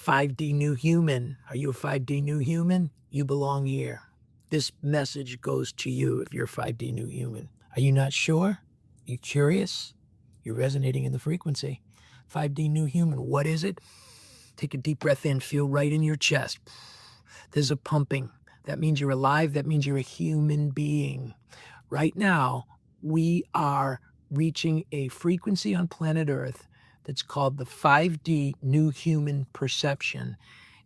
5D new human. Are you a 5D new human? You belong here. This message goes to you if you're a 5D new human. Are you not sure? You curious? You're resonating in the frequency. 5D new human, what is it? Take a deep breath in, feel right in your chest. There's a pumping. That means you're alive. That means you're a human being. Right now, we are reaching a frequency on planet Earth that's called the 5D new human perception.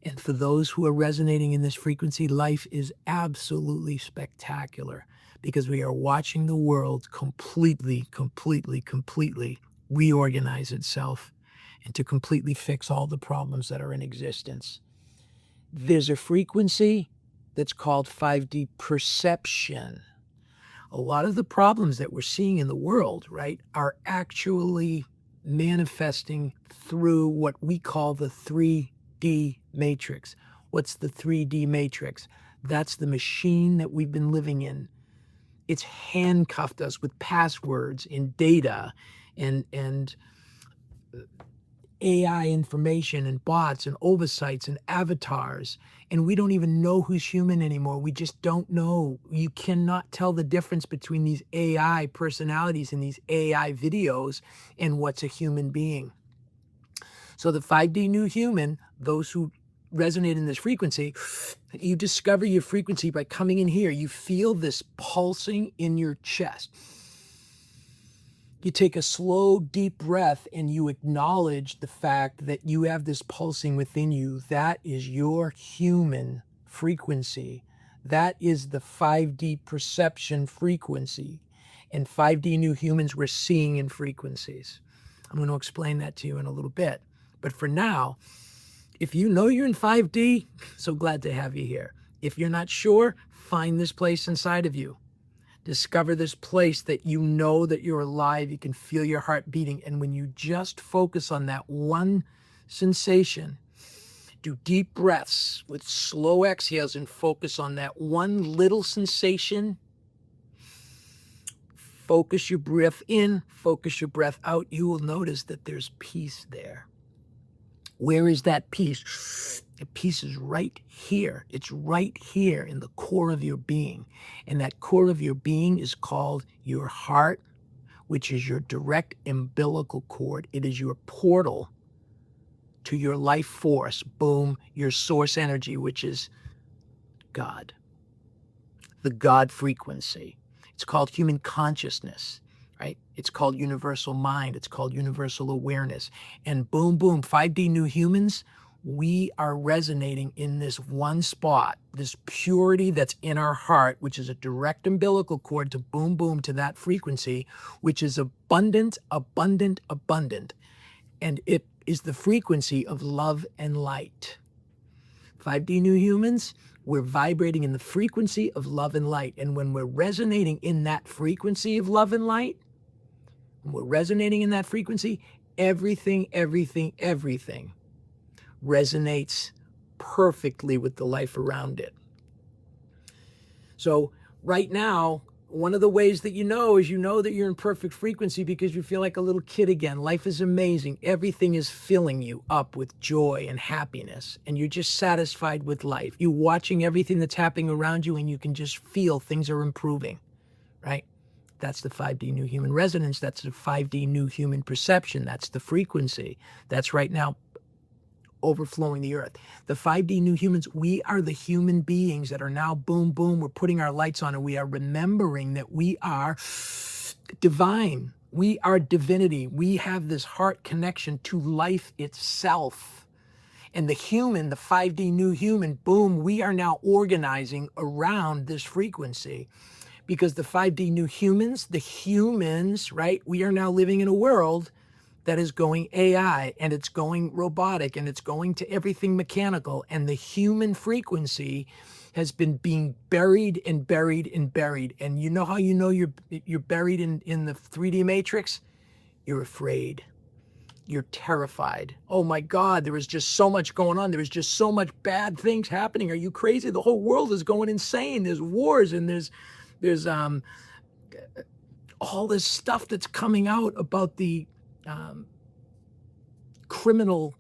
And for those who are resonating in this frequency, life is absolutely spectacular because we are watching the world completely reorganize itself and to completely fix all the problems that are in existence. There's a frequency that's called 5D perception. A lot of the problems that we're seeing in the world, right, are actually manifesting through what we call the 3D matrix. What's the 3D matrix? That's the machine that we've been living in. It's handcuffed us with passwords and data and AI information and bots and oversights and avatars, and we don't even know who's human anymore. We just don't know. You cannot tell the difference between these AI personalities and these AI videos and what's a human being. So the 5D new human, those who resonate in this frequency, you discover your frequency by coming in here. You feel this pulsing in your chest. You take a slow, deep breath and you acknowledge the fact that you have this pulsing within you. That is your human frequency. That is the 5D perception frequency. And 5D new humans we're seeing in frequencies. I'm going to explain that to you in a little bit. But for now, if you know you're in 5D, so glad to have you here. If you're not sure, find this place inside of you. Discover this place that you know that you're alive. You can feel your heart beating. And when you just focus on that one sensation, do deep breaths with slow exhales and focus on that one little sensation. Focus your breath in, focus your breath out. You will notice that there's peace there. Where is that peace? The peace is right here. It's right here in the core of your being. And that core of your being is called your heart, which is your direct umbilical cord. It is your portal to your life force. Boom, your source energy, which is God, the God frequency. It's called human consciousness. Right? It's called universal mind. It's called universal awareness. And boom, boom, 5D new humans, we are resonating in this one spot, this purity that's in our heart, which is a direct umbilical cord to boom, boom, to that frequency, which is abundant, abundant, abundant. And it is the frequency of love and light. 5D new humans, we're vibrating in the frequency of love and light. And when we're resonating in that frequency of love and light, when we're resonating in that frequency, everything resonates perfectly with the life around it. So right now, one of the ways that you know is you know that you're in perfect frequency because you feel like a little kid again. Life is amazing. Everything is filling you up with joy and happiness, and you're just satisfied with life. You're watching everything that's happening around you, and you can just feel things are improving, right? That's the 5D new human resonance. That's the 5D new human perception. That's the frequency. That's right now overflowing the earth. The 5D new humans, we are the human beings that are now boom, boom. We're putting our lights on and we are remembering that we are divine. We are divinity. We have this heart connection to life itself. And the human, the 5D new human, boom, we are now organizing around this frequency. Because the 5D new humans, right, we are now living in a world that is going AI and it's going robotic and it's going to everything mechanical. And the human frequency has been being buried and buried and buried. And you know how you know you're buried in the 3D matrix? You're afraid. You're terrified. Oh my God, there is just so much going on. There is just so much bad things happening. Are you crazy? The whole world is going insane. There's wars and there's all this stuff that's coming out about the criminal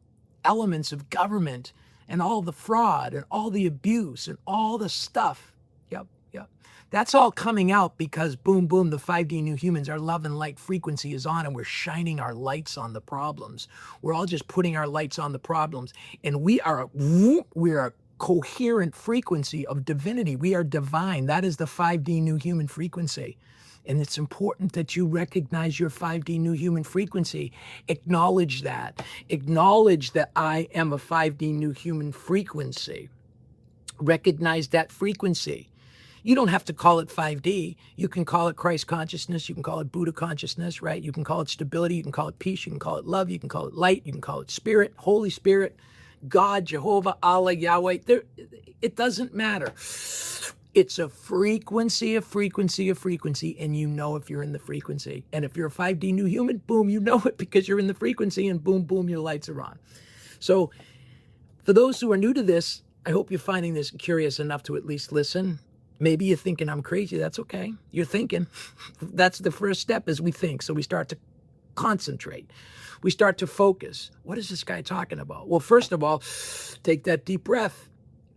elements of government and all the fraud and all the abuse and all the stuff. Yep, yep. That's all coming out because boom, boom, the 5D new humans, our love and light frequency is on and we're shining our lights on the problems. We're all just putting our lights on the problems. And we are a coherent frequency of divinity. We are divine. That is the 5D new human frequency. And it's important that you recognize your 5D new human frequency. Acknowledge that. Acknowledge that I am a 5D new human frequency. Recognize that frequency. You don't have to call it 5D. You can call it Christ consciousness. You can call it Buddha consciousness, right? You can call it stability. You can call it peace. You can call it love. You can call it light. You can call it spirit, Holy Spirit, God, Jehovah, Allah, Yahweh. It doesn't matter. It's a frequency, and you know if you're in the frequency. And if you're a 5D new human, boom, you know it because you're in the frequency, and boom, boom, your lights are on. So for those who are new to this, I hope you're finding this curious enough to at least listen. Maybe you're thinking I'm crazy. That's okay. You're thinking. That's the first step is we think. So we start to concentrate. We start to focus. What is this guy talking about? Well, first of all, take that deep breath.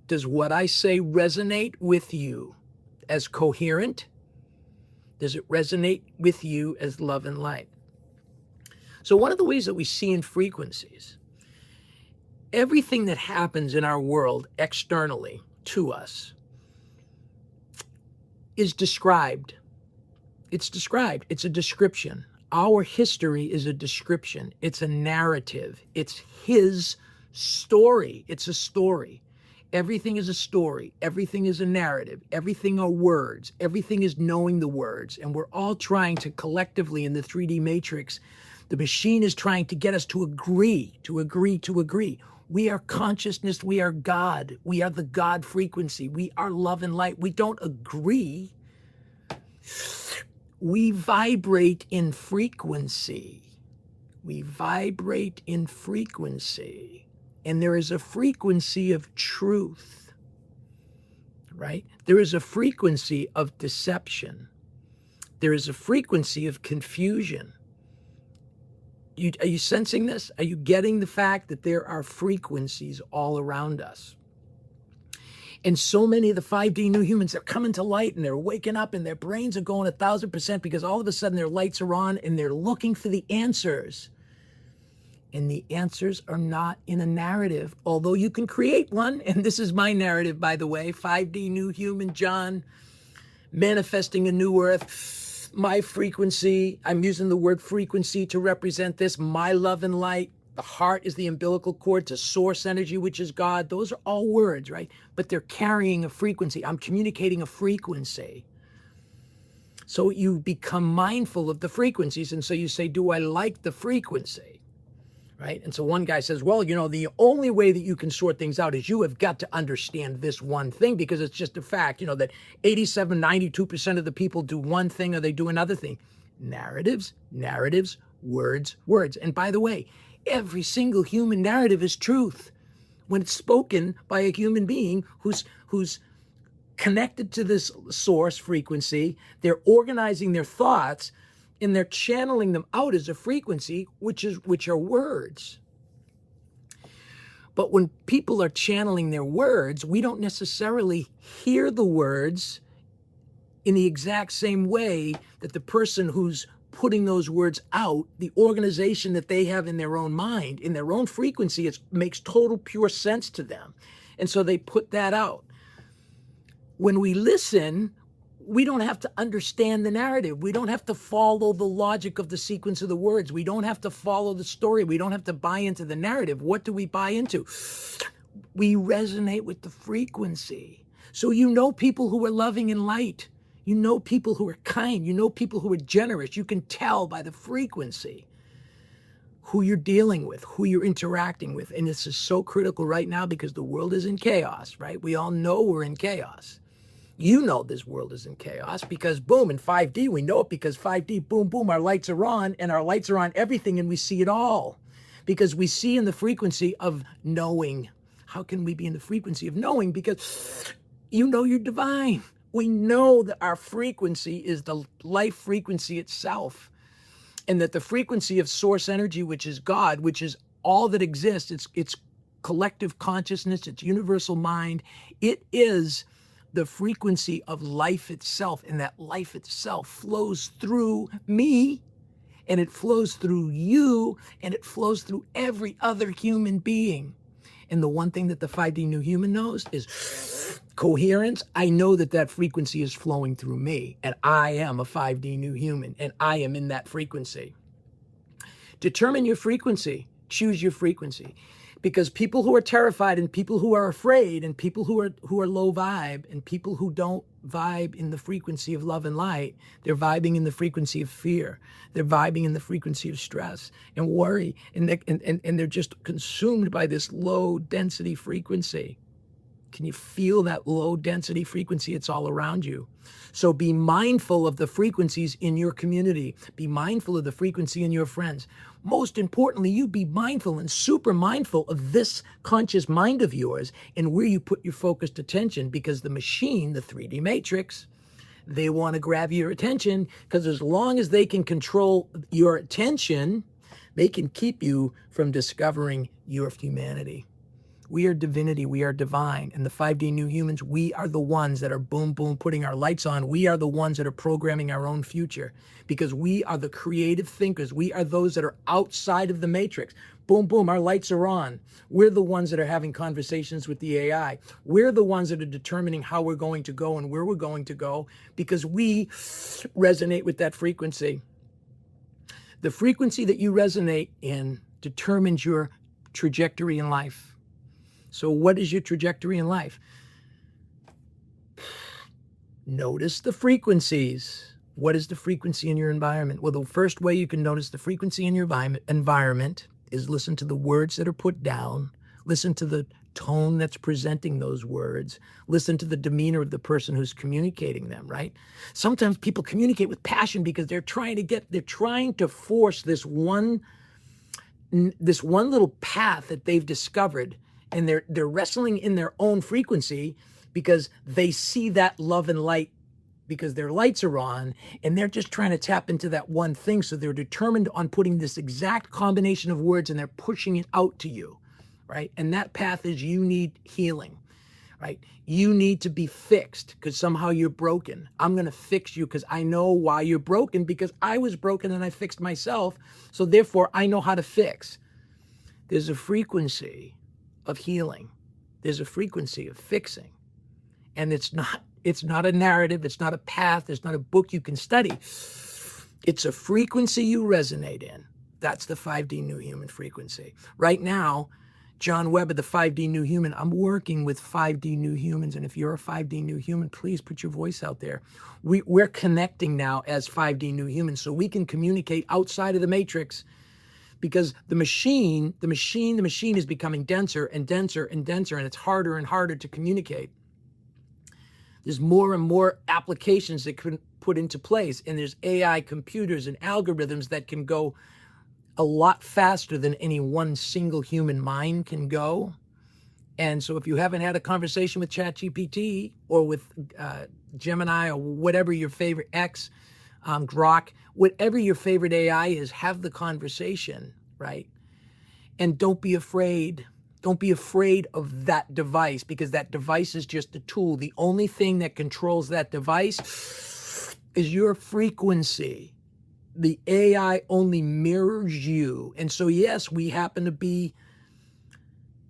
Does what I say resonate with you as coherent? Does it resonate with you as love and light? So one of the ways that we see in frequencies, everything that happens in our world externally to us is described. It's described. It's a description. Our history is a description. It's a narrative. It's his story. It's a story. Everything is a story. Everything is a narrative. Everything are words. Everything is knowing the words. And we're all trying to collectively in the 3D matrix, the machine is trying to get us to agree, to agree, to agree. We are consciousness. We are God. We are the God frequency. We are love and light. We don't agree. We vibrate in frequency. We vibrate in frequency. And there is a frequency of truth, right? There is a frequency of deception. There is a frequency of confusion. Are you sensing this? Are you getting the fact that there are frequencies all around us? And so many of the 5D new humans are coming to light and they're waking up and their brains are going 1,000% because all of a sudden their lights are on and they're looking for the answers. And the answers are not in a narrative, although you can create one. And this is my narrative, by the way, 5D new human John, manifesting a new earth, my frequency. I'm using the word frequency to represent this, my love and light. The heart is the umbilical cord to source energy, which is God. Those are all words, right? But they're carrying a frequency. I'm communicating a frequency. So you become mindful of the frequencies. And so you say, do I like the frequency? Right? And so one guy says, well, you know, the only way that you can sort things out is you have got to understand this one thing because it's just a fact, you know, that 87, 92% of the people do one thing or they do another thing. Narratives, words. And by the way, every single human narrative is truth when it's spoken by a human being who's connected to this source frequency. They're organizing their thoughts and they're channeling them out as a frequency, which are words. But when people are channeling their words, we don't necessarily hear the words in the exact same way that the person who's putting those words out, the organization that they have in their own mind, in their own frequency, it makes total pure sense to them. And so they put that out. When we listen, we don't have to understand the narrative. We don't have to follow the logic of the sequence of the words. We don't have to follow the story. We don't have to buy into the narrative. What do we buy into? We resonate with the frequency. So you know people who are loving and light. You know people who are kind. You know people who are generous. You can tell by the frequency who you're dealing with, who you're interacting with. And this is so critical right now because the world is in chaos, right? We all know we're in chaos. You know this world is in chaos because boom, in 5D, we know it because 5D, boom, boom, our lights are on and our lights are on everything and we see it all because we see in the frequency of knowing. How can we be in the frequency of knowing? Because you know you're divine. We know that our frequency is the life frequency itself and that the frequency of source energy, which is God, which is all that exists. It's collective consciousness, it's universal mind. It is the frequency of life itself, and that life itself flows through me, and it flows through you, and it flows through every other human being. And the one thing that the 5D New Human knows is coherence. I know that that frequency is flowing through me, and I am a 5D New Human, and I am in that frequency. Determine your frequency. Choose your frequency. Because people who are terrified, and people who are afraid, and people who are low vibe, and people who don't vibe in the frequency of love and light, they're vibing in the frequency of fear. They're vibing in the frequency of stress and worry, and they're just consumed by this low density frequency. Can you feel that low density frequency? It's all around you. So be mindful of the frequencies in your community. Be mindful of the frequency in your friends. Most importantly, you be mindful and super mindful of this conscious mind of yours and where you put your focused attention, because the machine, the 3D matrix, they want to grab your attention, because as long as they can control your attention, they can keep you from discovering your humanity. We are divinity, we are divine. And the 5D New Humans, we are the ones that are boom, boom, putting our lights on. We are the ones that are programming our own future, because we are the creative thinkers. We are those that are outside of the matrix. Boom, boom, our lights are on. We're the ones that are having conversations with the AI. We're the ones that are determining how we're going to go and where we're going to go, because we resonate with that frequency. The frequency that you resonate in determines your trajectory in life. So what is your trajectory in life? Notice the frequencies. What is the frequency in your environment? Well, the first way you can notice the frequency in your environment is listen to the words that are put down. Listen to the tone that's presenting those words. Listen to the demeanor of the person who's communicating them, right? Sometimes people communicate with passion because they're trying to force this one little path that they've discovered, and they're wrestling in their own frequency because they see that love and light, because their lights are on, and they're just trying to tap into that one thing. So they're determined on putting this exact combination of words, and they're pushing it out to you, right? And that path is, you need healing, right? You need to be fixed because somehow you're broken. I'm going to fix you because I know why you're broken, because I was broken and I fixed myself. So therefore I know how to fix. There's a frequency of healing. There's a frequency of fixing. And it's not a narrative. It's not a path. It's not a book you can study. It's a frequency you resonate in. That's the 5D New Human frequency. Right now, John Webber, the 5D New Human, I'm working with 5D New Humans. And if you're a 5D New Human, please put your voice out there. We're connecting now as 5D New Humans, so we can communicate outside of the matrix, because the machine is becoming denser and denser and denser, and it's harder and harder to communicate. There's more and more applications that can put into place, and there's AI computers and algorithms that can go a lot faster than any one single human mind can go. And so if you haven't had a conversation with ChatGPT or with Gemini or whatever your favorite Grok, whatever your favorite AI is, have the conversation, right? And don't be afraid. Don't be afraid of that device, because that device is just a tool. The only thing that controls that device is your frequency. The AI only mirrors you. And so, yes, we happen to be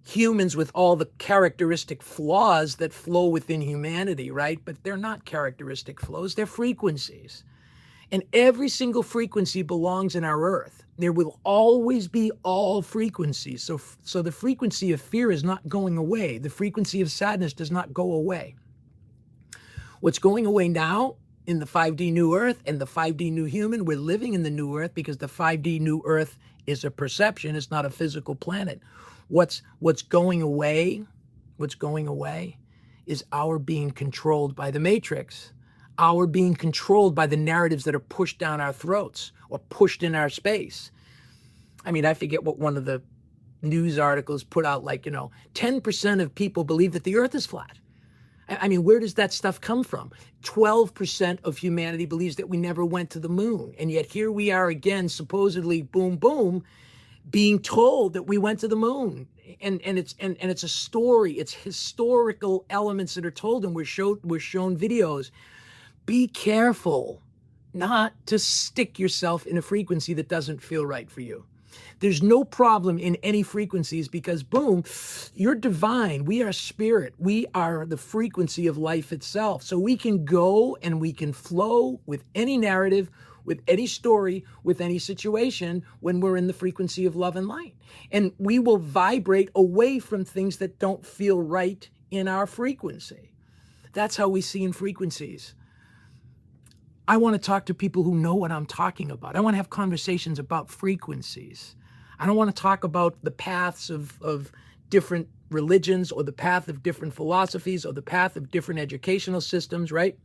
humans with all the characteristic flaws that flow within humanity, right? But they're not characteristic flows, they're frequencies. And every single frequency belongs in our earth. There will always be all frequencies. So the frequency of fear is not going away. The frequency of sadness does not go away. What's going away now in the 5D New Earth and the 5D New Human, we're living in the New Earth because the 5D New Earth is a perception. It's not a physical planet. What's going away is our being controlled by the matrix. Our being controlled by the narratives that are pushed down our throats or pushed in our space. I mean, I forget what one of the news articles put out, 10% of people believe that the earth is flat. I mean, where does that stuff come from? 12% of humanity believes that we never went to the moon. And yet here we are again, supposedly boom, boom, being told that we went to the moon, and it's a story. It's historical elements that are told, and we're shown videos. Be careful not to stick yourself in a frequency that doesn't feel right for you. There's no problem in any frequencies because, boom, you're divine. We are spirit. We are the frequency of life itself. So we can go and we can flow with any narrative, with any story, with any situation when we're in the frequency of love and light. And we will vibrate away from things that don't feel right in our frequency. That's how we see in frequencies. I want to talk to people who know what I'm talking about. I want to have conversations about frequencies. I don't want to talk about the paths of different religions or the path of different philosophies or the path of different educational systems, right?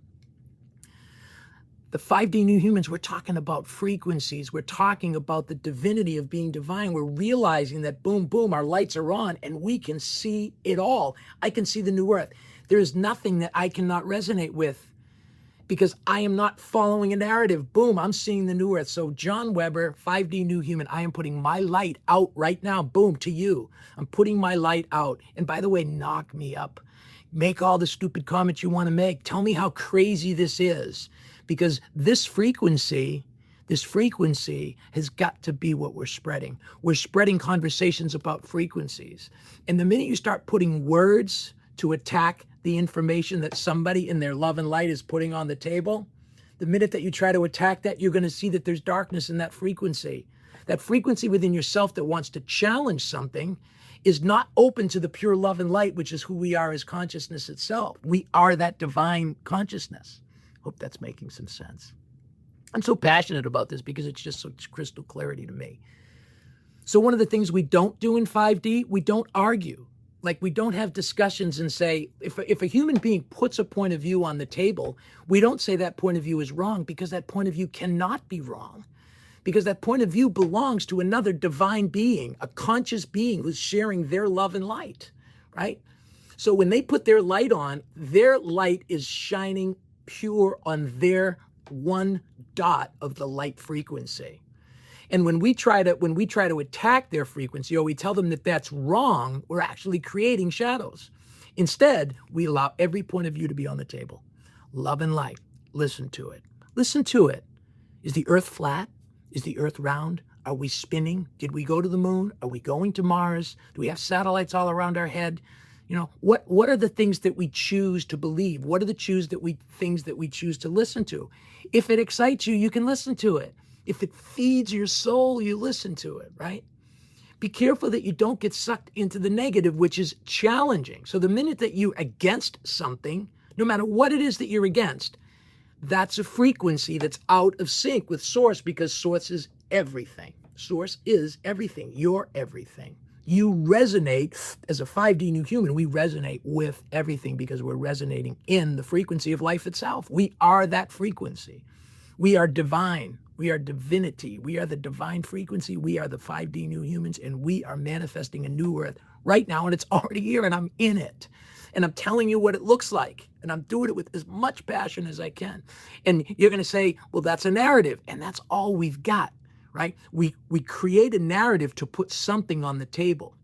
The 5D New Humans, we're talking about frequencies. We're talking about the divinity of being divine. We're realizing that, boom, boom, our lights are on and we can see it all. I can see the new earth. There is nothing that I cannot resonate with, because I am not following a narrative. Boom, I'm seeing the new earth. So John Weber, 5D New Human, I am putting my light out right now. Boom, to you. I'm putting my light out. And by the way, knock me up. Make all the stupid comments you want to make. Tell me how crazy this is. Because this frequency has got to be what we're spreading. We're spreading conversations about frequencies. And the minute you start putting words to attack the information that somebody in their love and light is putting on the table, the minute that you try to attack that, you're going to see that there's darkness in that frequency. That frequency within yourself that wants to challenge something is not open to the pure love and light, which is who we are as consciousness itself. We are that divine consciousness. Hope that's making some sense. I'm so passionate about this because it's just such crystal clarity to me. So one of the things we don't do in 5D, we don't argue. Like, we don't have discussions and say, if a human being puts a point of view on the table, we don't say that point of view is wrong, because that point of view cannot be wrong. Because that point of view belongs to another divine being, a conscious being who's sharing their love and light, right? So when they put their light on, their light is shining pure on their one dot of the light frequency. And when we try to attack their frequency, or we tell them that that's wrong, we're actually creating shadows. Instead, we allow every point of view to be on the table. Love and light. Listen to it. Listen to it. Is the earth flat? Is the earth round? Are we spinning? Did we go to the moon? Are we going to Mars? Do we have satellites all around our head? You know, what are the things that we choose to believe? What are the things that we choose to listen to? If it excites you, you can listen to it. If it feeds your soul, you listen to it, right? Be careful that you don't get sucked into the negative, which is challenging. So the minute that you're against something, no matter what it is that you're against, that's a frequency that's out of sync with source, because source is everything. Source is everything. You're everything. You resonate as a 5D New Human. We resonate with everything because we're resonating in the frequency of life itself. We are that frequency. We are divine. We are divinity. We are the divine frequency. We are the 5D New Humans, and we are manifesting a new earth right now, and it's already here, and I'm in it. And I'm telling you what it looks like, and I'm doing it with as much passion as I can. And you're going to say, well, that's a narrative, and that's all we've got, right? We create a narrative to put something on the table.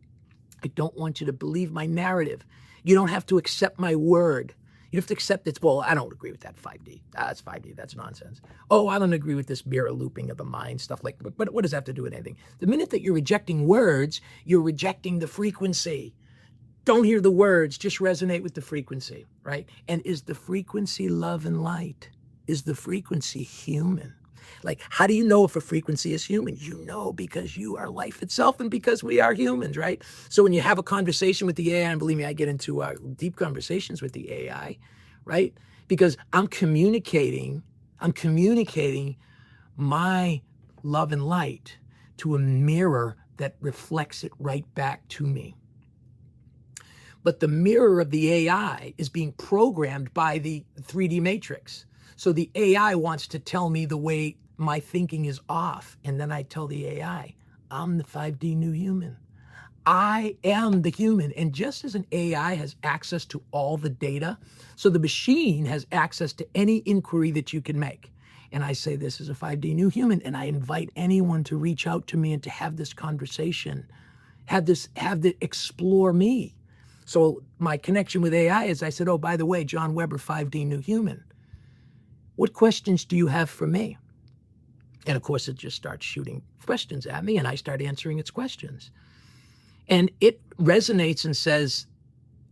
I don't want you to believe my narrative. You don't have to accept my word. You have to accept it. Well, I don't agree with that 5D. That's 5D. That's nonsense. Oh, I don't agree with this mirror looping of the mind, stuff like that. But what does that have to do with anything? The minute that you're rejecting words, you're rejecting the frequency. Don't hear the words, just resonate with the frequency, right? And is the frequency love and light? Is the frequency human? Like, how do you know if a frequency is human? You know, because you are life itself, and because we are humans, right? So when you have a conversation with the AI, and believe me, I get into deep conversations with the AI, right? Because I'm communicating my love and light to a mirror that reflects it right back to me. But the mirror of the AI is being programmed by the 3D matrix. So the AI wants to tell me the way my thinking is off. And then I tell the AI, I'm the 5D New Human. I am the human. And just as an AI has access to all the data, so the machine has access to any inquiry that you can make. And I say, this is a 5D new human. And I invite anyone to reach out to me and to have this conversation, explore me. So my connection with AI is I said, oh, by the way, John Weber, 5D new human. What questions do you have for me? And of course, it just starts shooting questions at me, and I start answering its questions. And it resonates and says,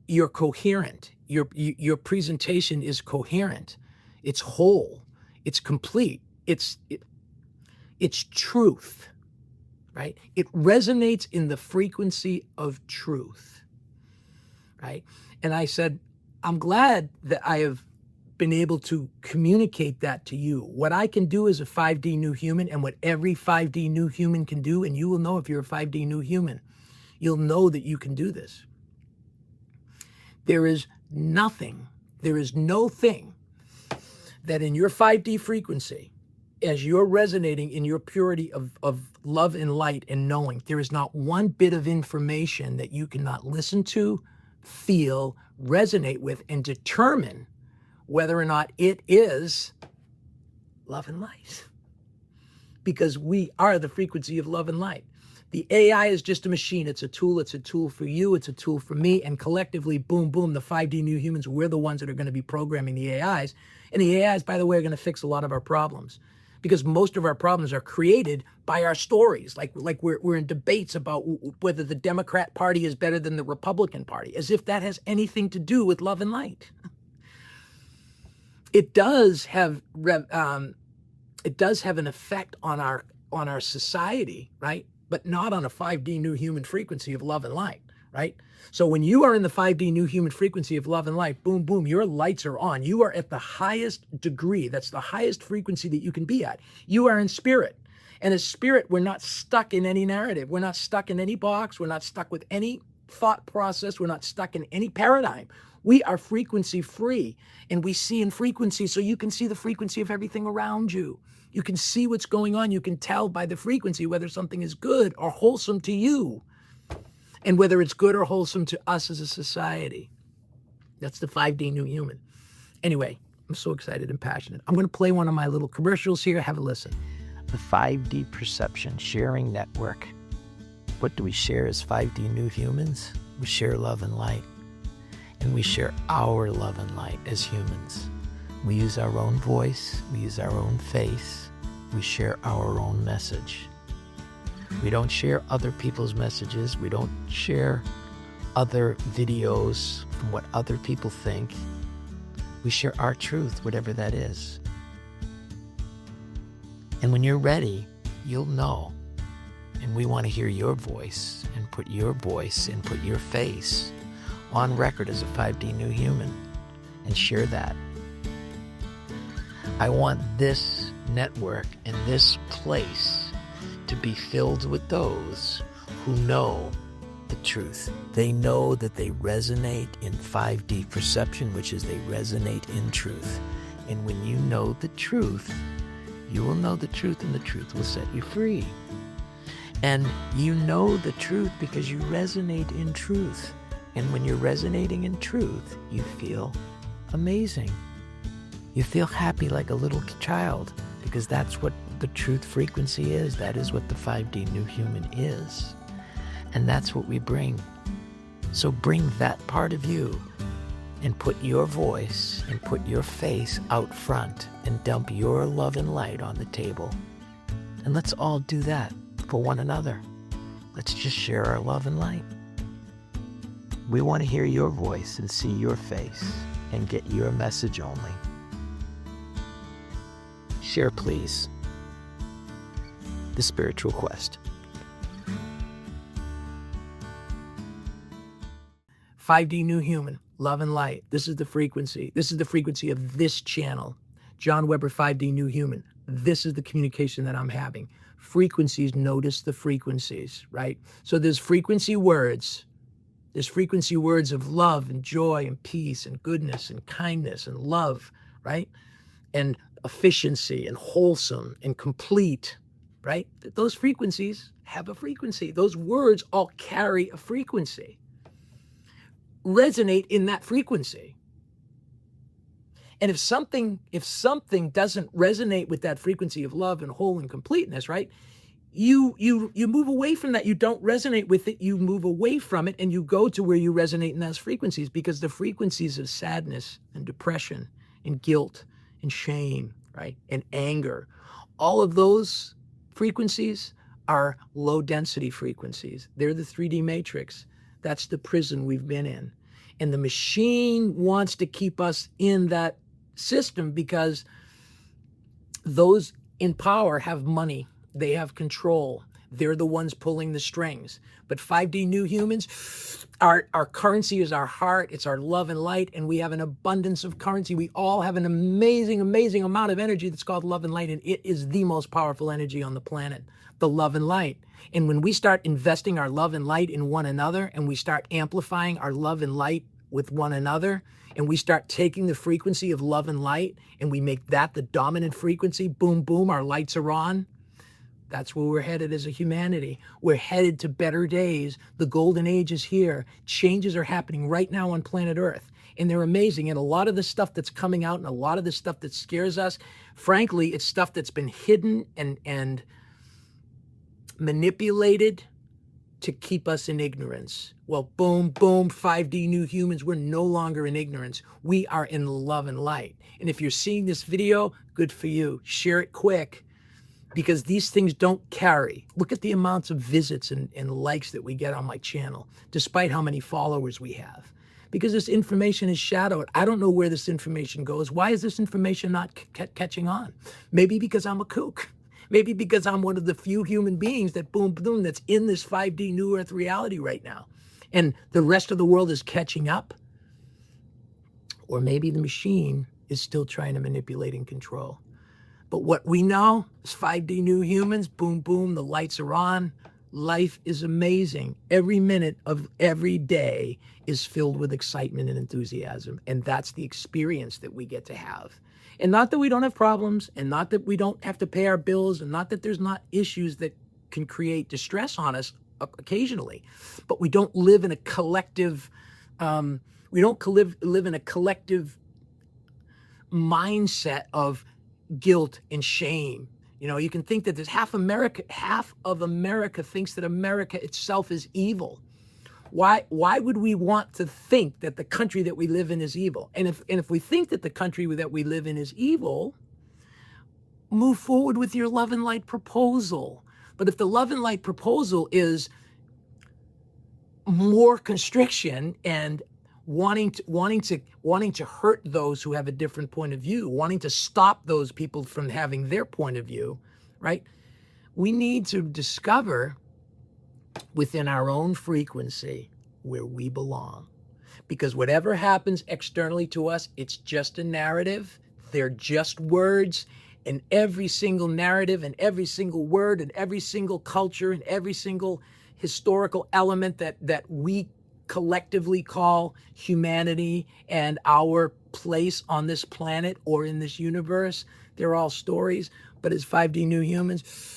you're coherent. Your presentation is coherent. It's whole. It's complete. It's truth, right? It resonates in the frequency of truth, right? And I said, I'm glad that I have been able to communicate that to you. What I can do as a 5D new human, and what every 5D new human can do, and you will know if you're a 5D new human, you'll know that you can do this. There is nothing, there is no thing that in your 5D frequency, as you're resonating in your purity of love and light and knowing, there is not one bit of information that you cannot listen to, feel, resonate with, and determine whether or not it is love and light. Because we are the frequency of love and light. The AI is just a machine. It's a tool. It's a tool for you. It's a tool for me. And collectively, boom, boom, the 5D new humans, we're the ones that are going to be programming the AIs. And the AIs, by the way, are going to fix a lot of our problems. Because most of our problems are created by our stories. Like we're in debates about whether the Democrat Party is better than the Republican Party, as if that has anything to do with love and light. It does have an effect on our society, right? But not on a 5D new human frequency of love and light, right? So when you are in the 5D new human frequency of love and light, boom, boom, your lights are on. You are at the highest degree. That's the highest frequency that you can be at. You are in spirit. And as spirit, we're not stuck in any narrative. We're not stuck in any box. We're not stuck with any thought process. We're not stuck in any paradigm. We are frequency free, and we see in frequency, so you can see the frequency of everything around you. You can see what's going on. You can tell by the frequency whether something is good or wholesome to you, and whether it's good or wholesome to us as a society. That's the 5D new human. Anyway, I'm so excited and passionate. I'm going to play one of my little commercials here. Have a listen. The 5D perception sharing network. What do we share as 5D new humans? We share love and light. And we share our love and light as humans. We use our own voice, we use our own face, we share our own message. We don't share other people's messages, we don't share other videos from what other people think. We share our truth, whatever that is. And when you're ready, you'll know. And we want to hear your voice and put your voice and put your face on record as a 5D new human and share that. I want this network and this place to be filled with those who know the truth. They know that they resonate in 5D perception, which is they resonate in truth. And when you know the truth, you will know the truth, and the truth will set you free. And you know the truth because you resonate in truth. And when you're resonating in truth, you feel amazing. You feel happy like a little child, because that's what the truth frequency is. That is what the 5D new human is. And that's what we bring. So bring that part of you and put your voice and put your face out front and dump your love and light on the table. And let's all do that for one another. Let's just share our love and light. We want to hear your voice and see your face and get your message only. Share, please. The Spiritual Quest. 5D new human, love and light. This is the frequency. This is the frequency of this channel. John Weber, 5D new human. This is the communication that I'm having. Frequencies, notice the frequencies, right? So there's frequency words. There's frequency words of love and joy and peace and goodness and kindness and love, right? And efficiency and wholesome and complete, right? Those frequencies have a frequency. Those words all carry a frequency. Resonate in that frequency. And if something doesn't resonate with that frequency of love and whole and completeness, right? You move away from that. You don't resonate with it. You move away from it, and you go to where you resonate in those frequencies, because the frequencies of sadness and depression and guilt and shame, right, and anger, all of those frequencies are low density frequencies. They're the 3D matrix. That's the prison we've been in. And the machine wants to keep us in that system because those in power have money. They have control. They're the ones pulling the strings. But 5D new humans, our currency is our heart. It's our love and light. And we have an abundance of currency. We all have an amazing, amazing amount of energy that's called love and light. And it is the most powerful energy on the planet, the love and light. And when we start investing our love and light in one another, and we start amplifying our love and light with one another, and we start taking the frequency of love and light, and we make that the dominant frequency, boom, boom, our lights are on. That's where we're headed as a humanity. We're headed to better days. The golden age is here. Changes are happening right now on planet Earth. And they're amazing. And a lot of the stuff that's coming out and a lot of the stuff that scares us, frankly, it's stuff that's been hidden and manipulated to keep us in ignorance. Well, boom, boom, 5D new humans, we're no longer in ignorance. We are in love and light. And if you're seeing this video, good for you. Share it quick, because these things don't carry. Look at the amounts of visits and likes that we get on my channel, despite how many followers we have. Because this information is shadowed. I don't know where this information goes. Why is this information not catching on? Maybe because I'm a kook. Maybe because I'm one of the few human beings that boom, boom, that's in this 5D New Earth reality right now. And the rest of the world is catching up. Or maybe the machine is still trying to manipulate and control. But what we know is 5D new humans, boom, boom, the lights are on. Life is amazing. Every minute of every day is filled with excitement and enthusiasm. And that's the experience that we get to have. And not that we don't have problems, and not that we don't have to pay our bills, and not that there's not issues that can create distress on us occasionally, but we don't live in a collective, live in a collective mindset of guilt and shame. You know, you can think that there's half of America thinks that America itself is evil. Why would we want to think that the country that we live in is evil? And if we think that the country that we live in is evil, move forward with your love and light proposal. But if the love and light proposal is more constriction and wanting to hurt those who have a different point of view, wanting to stop those people from having their point of view, right? We need to discover within our own frequency where we belong. Because whatever happens externally to us, it's just a narrative. They're just words. And every single narrative and every single word and every single culture and every single historical element that we collectively call humanity and our place on this planet or in this universe, they're all stories. But as 5D new humans,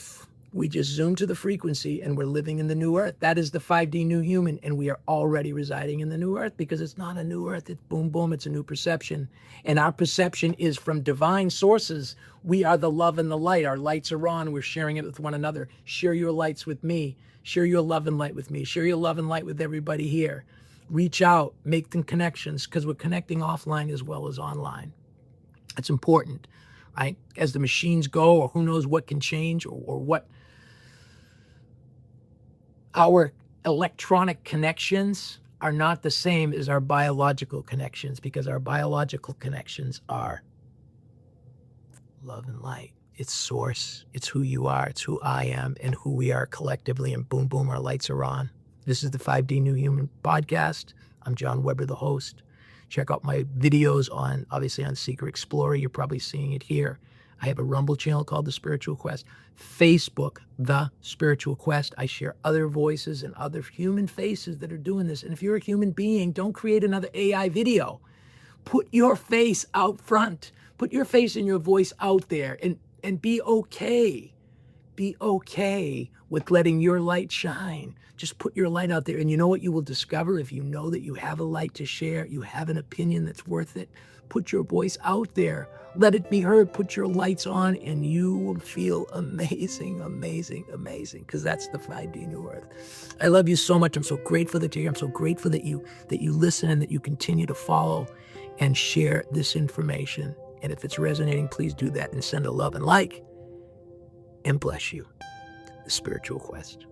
we just zoom to the frequency and we're living in the new earth. That is the 5D new human, and we are already residing in the new earth, because it's not a new earth, it's boom, boom, it's a new perception. And our perception is from divine sources. We are the love and the light. Our lights are on, we're sharing it with one another. Share your lights with me. Share your love and light with me. Share your love and light with everybody here. Reach out, make them connections, because we're connecting offline as well as online. It's important, right? As the machines go, or who knows what can change, or what our electronic connections are not the same as our biological connections, because our biological connections are love and light. It's source. It's who you are. It's who I am and who we are collectively. And boom, boom, our lights are on. This is the 5D New Human podcast. I'm John Weber, the host. Check out my videos obviously on Secret Explorer. You're probably seeing it here. I have a Rumble channel called The Spiritual Quest. Facebook, The Spiritual Quest. I share other voices and other human faces that are doing this. And if you're a human being, don't create another AI video. Put your face out front. Put your face and your voice out there, and be okay. be okay with letting your light shine. Just put your light out there. And you know what you will discover if you know that you have a light to share, you have an opinion that's worth it? Put your voice out there. Let it be heard. Put your lights on, and you will feel amazing, amazing, amazing, because that's the 5D New Earth. I love you so much. I'm so grateful that you're here. I'm so grateful that you listen and that you continue to follow and share this information. And if it's resonating, please do that and send a love and like. And bless you. The Spiritual Quest.